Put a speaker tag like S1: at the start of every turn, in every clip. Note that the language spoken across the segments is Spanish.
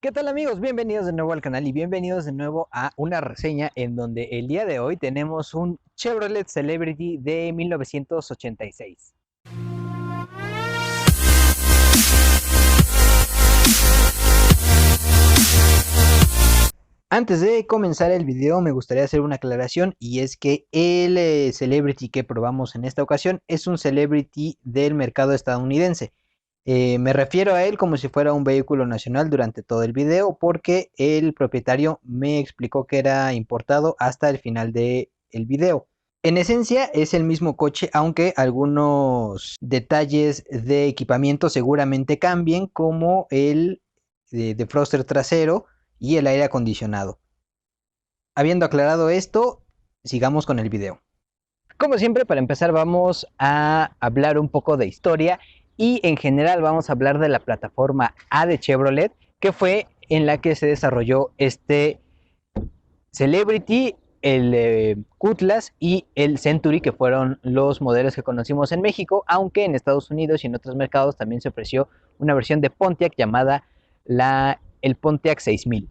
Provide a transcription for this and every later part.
S1: ¿Qué tal amigos? Bienvenidos de nuevo al canal y bienvenidos de nuevo a una reseña en donde el día de hoy tenemos un Chevrolet Celebrity de 1986. Antes de comenzar el video me gustaría hacer una aclaración y es que el Celebrity que probamos en esta ocasión es un Celebrity del mercado estadounidense. Me refiero a él como si fuera un vehículo nacional durante todo el video porque el propietario me explicó que era importado hasta el final del video. En esencia es el mismo coche, aunque algunos detalles de equipamiento seguramente cambien, como el defroster trasero y el aire acondicionado. Habiendo aclarado esto, sigamos con el video. Como siempre, para empezar vamos a hablar un poco de historia y en general vamos a hablar de la plataforma A de Chevrolet, que fue en la que se desarrolló este Celebrity, el Cutlass y el Century, que fueron los modelos que conocimos en México, aunque en Estados Unidos y en otros mercados también se ofreció una versión de Pontiac llamada el Pontiac 6000.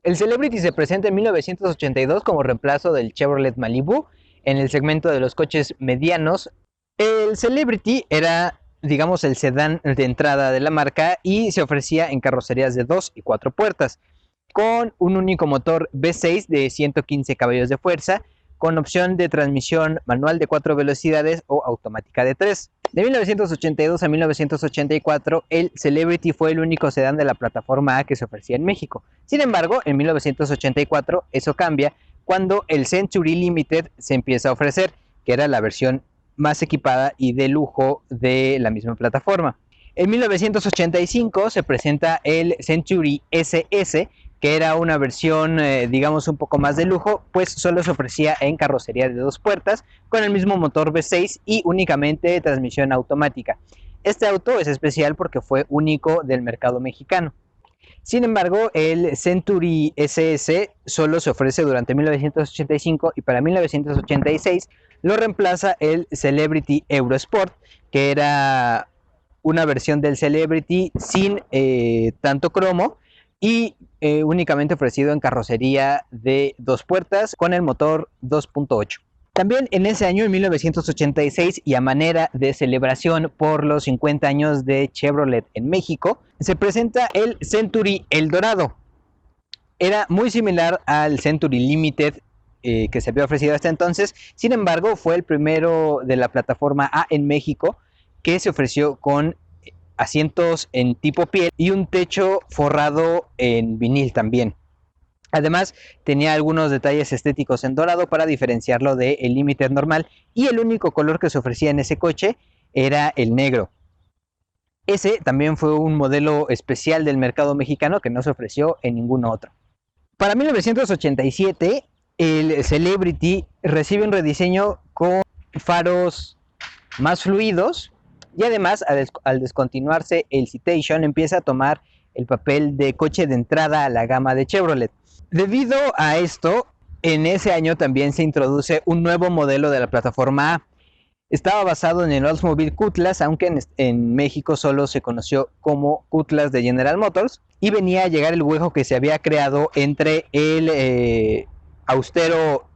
S1: El Celebrity se presenta en 1982 como reemplazo del Chevrolet Malibu en el segmento de los coches medianos. El Celebrity era, digamos, el sedán de entrada de la marca y se ofrecía en carrocerías de 2 y 4 puertas, con un único motor V6 de 115 caballos de fuerza, con opción de transmisión manual de 4 velocidades o automática de 3. De 1982 a 1984, el Celebrity fue el único sedán de la plataforma A que se ofrecía en México. Sin embargo, en 1984 eso cambia cuando el Century Limited se empieza a ofrecer, que era la versión más equipada y de lujo de la misma plataforma. En 1985 se presenta el Century SS, que era una versión, digamos, un poco más de lujo, pues solo se ofrecía en carrocería de 2 puertas, con el mismo motor V6 y únicamente transmisión automática. Este auto es especial porque fue único del mercado mexicano. Sin embargo, el Century SS solo se ofrece durante 1985 y para 1986 lo reemplaza el Celebrity Eurosport, que era una versión del Celebrity sin tanto cromo y únicamente ofrecido en carrocería de 2 puertas con el motor 2.8. También en ese año, en 1986, y a manera de celebración por los 50 años de Chevrolet en México, se presenta el Century El Dorado. Era muy similar al Century Limited que se había ofrecido hasta entonces, sin embargo fue el primero de la plataforma A en México que se ofreció con asientos en tipo piel y un techo forrado en vinil también. Además, tenía algunos detalles estéticos en dorado para diferenciarlo del Limited normal, y el único color que se ofrecía en ese coche era el negro. Ese también fue un modelo especial del mercado mexicano que no se ofreció en ningún otro. Para 1987, el Celebrity recibe un rediseño con faros más fluidos y además, al descontinuarse el Citation, empieza a tomar el papel de coche de entrada a la gama de Chevrolet. Debido a esto, en ese año también se introduce un nuevo modelo de la plataforma A. Estaba basado en el Oldsmobile Cutlass, aunque en México solo se conoció como Cutlass de General Motors, y venía a llegar el hueco que se había creado entre el austero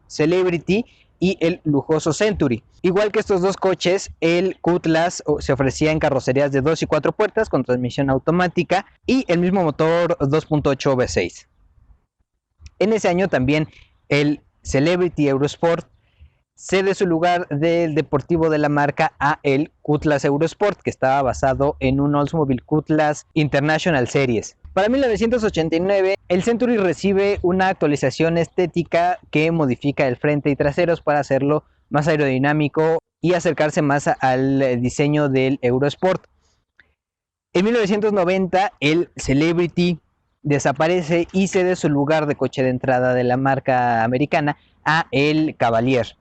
S1: Celebrity y el lujoso Century. Igual que estos dos coches, el Cutlass se ofrecía en carrocerías de 2 y 4 puertas con transmisión automática y el mismo motor 2.8 V6. En ese año también el Celebrity Eurosport cede su lugar del deportivo de la marca a el Cutlass Eurosport, que estaba basado en un Oldsmobile Cutlass International Series. Para 1989, el Century recibe una actualización estética que modifica el frente y traseros para hacerlo más aerodinámico y acercarse más al diseño del Eurosport. En 1990, el Celebrity desaparece y cede su lugar de coche de entrada de la marca americana a el Cavalier.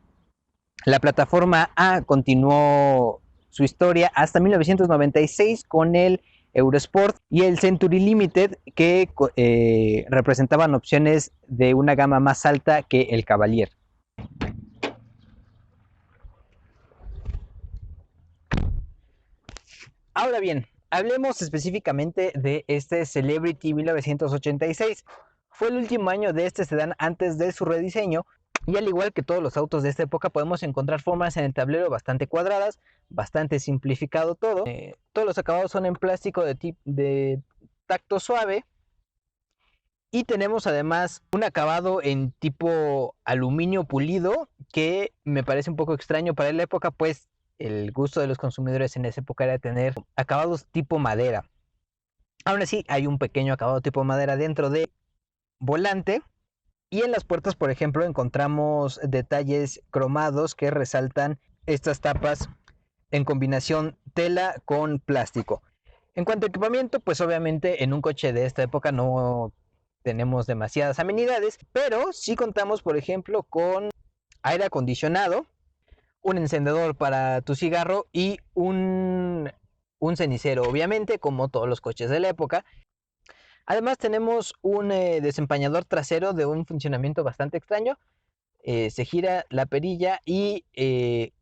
S1: La plataforma A continuó su historia hasta 1996 con el Eurosport y el Century Limited, que representaban opciones de una gama más alta que el Cavalier. Ahora bien, Hablemos específicamente de este Celebrity 1986. Fue el último año de este sedán antes de su rediseño, y al igual que todos los autos de esta época podemos encontrar formas en el tablero bastante cuadradas, bastante simplificado todo. Todos los acabados son en plástico de tacto suave, y tenemos además un acabado en tipo aluminio pulido, que me parece un poco extraño para la época, pues el gusto de los consumidores en esa época era tener acabados tipo madera. Aún así, hay un pequeño acabado tipo madera dentro del volante. Y en las puertas, por ejemplo, encontramos detalles cromados que resaltan estas tapas en combinación tela con plástico. En cuanto a equipamiento, pues obviamente en un coche de esta época no tenemos demasiadas amenidades, pero sí contamos, por ejemplo, con aire acondicionado, un encendedor para tu cigarro y un cenicero, obviamente, como todos los coches de la época. Además tenemos un desempañador trasero de un funcionamiento bastante extraño. Se gira la perilla y se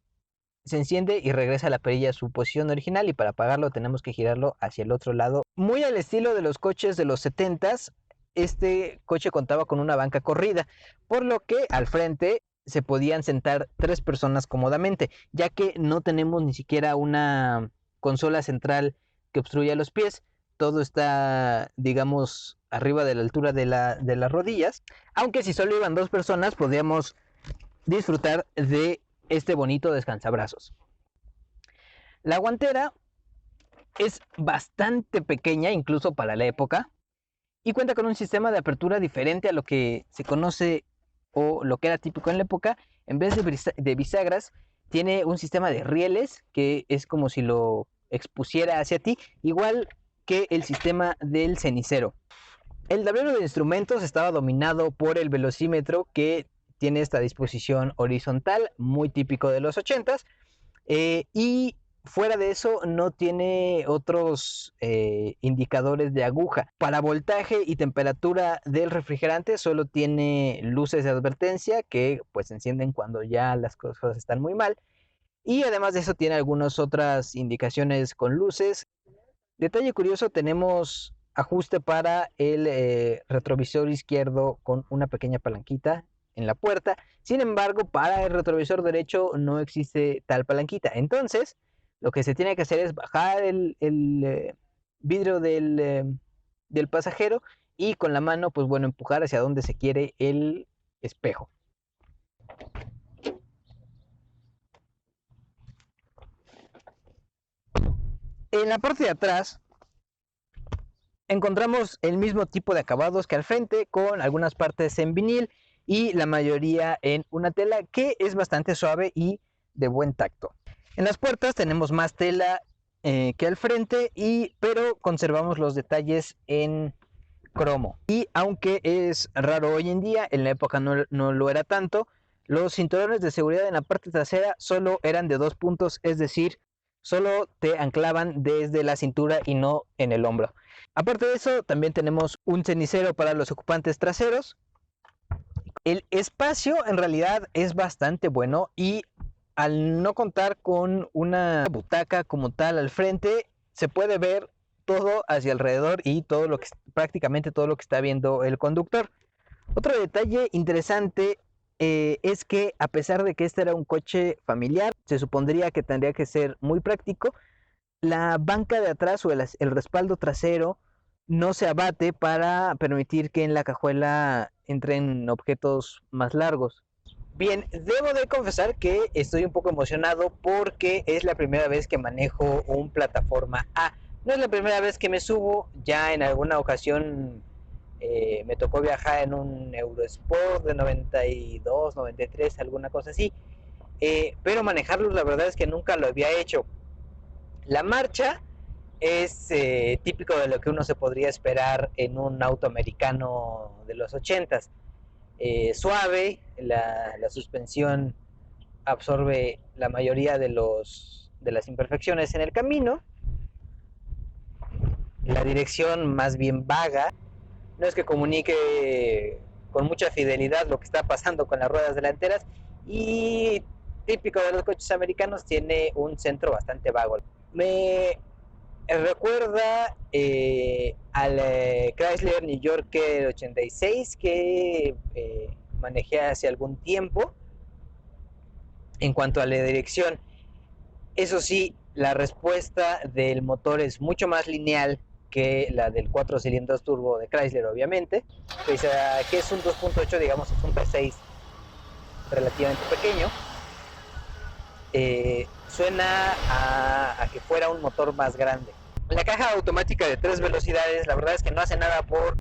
S1: enciende y regresa la perilla a su posición original, y para apagarlo tenemos que girarlo hacia el otro lado. Muy al estilo de los coches de los 70s, este coche contaba con una banca corrida, por lo que al frente se podían sentar 3 personas cómodamente, ya que no tenemos ni siquiera una consola central que obstruya los pies. Todo está, digamos, arriba de la altura de las rodillas, aunque si solo iban 2 personas podíamos disfrutar de este bonito descansabrazos. La guantera es bastante pequeña, incluso para la época, y cuenta con un sistema de apertura diferente a lo que se conoce o lo que era típico en la época. En vez de bisagras, tiene un sistema de rieles que es como si lo expusiera hacia ti, igual que el sistema del cenicero. El tablero de instrumentos estaba dominado por el velocímetro, que tiene esta disposición horizontal, muy típico de los 80s, y fuera de eso no tiene otros indicadores de aguja. Para voltaje y temperatura del refrigerante solo tiene luces de advertencia que pues se encienden cuando ya las cosas están muy mal, y además de eso tiene algunas otras indicaciones con luces. Detalle curioso, tenemos ajuste para el retrovisor izquierdo con una pequeña palanquita en la puerta. Sin embargo, para el retrovisor derecho no existe tal palanquita. Entonces, lo que se tiene que hacer es bajar el vidrio del pasajero y con la mano, pues bueno, empujar hacia donde se quiere el espejo. En la parte de atrás encontramos el mismo tipo de acabados que al frente, con algunas partes en vinil y la mayoría en una tela que es bastante suave y de buen tacto. En las puertas tenemos más tela que al frente, pero conservamos los detalles en cromo. Y aunque es raro hoy en día, en la época no lo era tanto. Los cinturones de seguridad en la parte trasera solo eran de 2 puntos, es decir, solo te anclaban desde la cintura y no en el hombro. Aparte de eso, también tenemos un cenicero para los ocupantes traseros. El espacio en realidad es bastante bueno, y al no contar con una butaca como tal al frente, se puede ver todo hacia alrededor y prácticamente todo lo que está viendo el conductor. Otro detalle interesante es que, a pesar de que este era un coche familiar, se supondría que tendría que ser muy práctico. La banca de atrás o el respaldo trasero no se abate para permitir que en la cajuela entren objetos más largos. Bien, debo de confesar que estoy un poco emocionado porque es la primera vez que manejo un plataforma A. No es la primera vez que me subo, ya en alguna ocasión me tocó viajar en un Eurosport de 92, 93, alguna cosa así. Pero manejarlos, la verdad es que nunca lo había hecho. La marcha es típico de lo que uno se podría esperar en un auto americano de los 80s. Suave, la suspensión absorbe la mayoría de las imperfecciones en el camino. La dirección más bien vaga, no es que comunique con mucha fidelidad lo que está pasando con las ruedas delanteras, y típico de los coches americanos, tiene un centro bastante vago. Me Recuerda al Chrysler New Yorker 86 que manejé hace algún tiempo. En cuanto a la dirección, eso sí, la respuesta del motor es mucho más lineal que la del 4 cilindros turbo de Chrysler, obviamente. Pese a que es un 2.8, digamos, es un V6 relativamente pequeño. Suena a que fuera un motor más grande. La caja automática de 3 velocidades, la verdad es que no hace nada por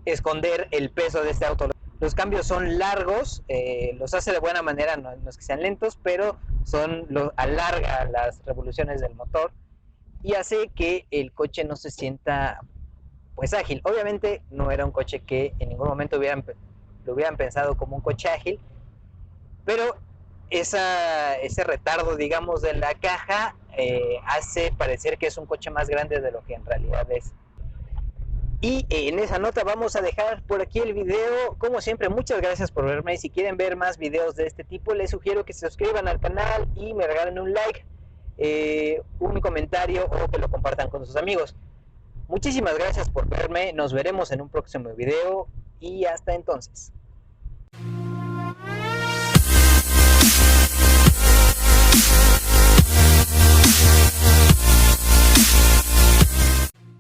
S1: esconder el peso de este auto. Los cambios son largos, los hace de buena manera, no es que sean lentos, pero alarga las revoluciones del motor y hace que el coche no se sienta pues ágil. Obviamente no era un coche que en ningún momento lo hubieran pensado como un coche ágil, pero ese retardo, digamos, de la caja hace parecer que es un coche más grande de lo que en realidad es. Y en esa nota vamos a dejar por aquí el video. Como siempre, muchas gracias por verme. Si quieren ver más videos de este tipo, les sugiero que se suscriban al canal y me regalen un like, un comentario o que lo compartan con sus amigos. Muchísimas gracias por verme. Nos veremos en un próximo video y hasta entonces.